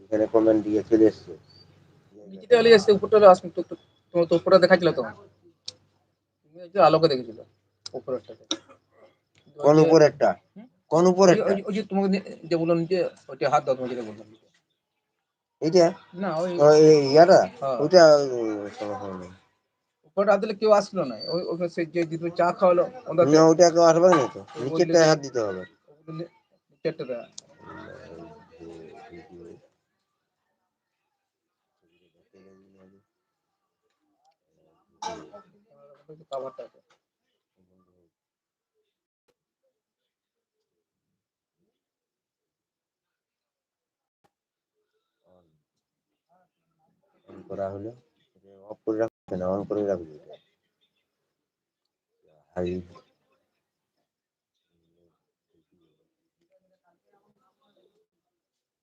এখানে কমেন্ট দিয়ে চলে এসছে। নিচেটা আলি এসছে, উপরটা আসুন তো, তোমার তো উপরটা দেখাচ্ছিল তখন, তুমি হচ্ছে আলোকে দেখেছিল উপরেরটাতে। কোন উপরেরটা? কোন উপরেরটা? ওই যে তোমাকে যে বললাম যে ওইটা হাত দাও, তোমাকে যেটা বললাম এইটা না, ওই ইয়াটা হ্যাঁ ওইটা উপরটা হাত দিলে কেউ আসলো না, ওই ওখানে সে যে তুমি চা খাওয়ালো না, ওদেরকে, ওইটা কেউ আসবে না তো, ওই বললে নিচেরটায় যে হাত দিতে হবে। নিচেরটা দেয় কাভারটা আছে। অন করা হলো, অফ করে রাখছে না, অন করে রাখবে।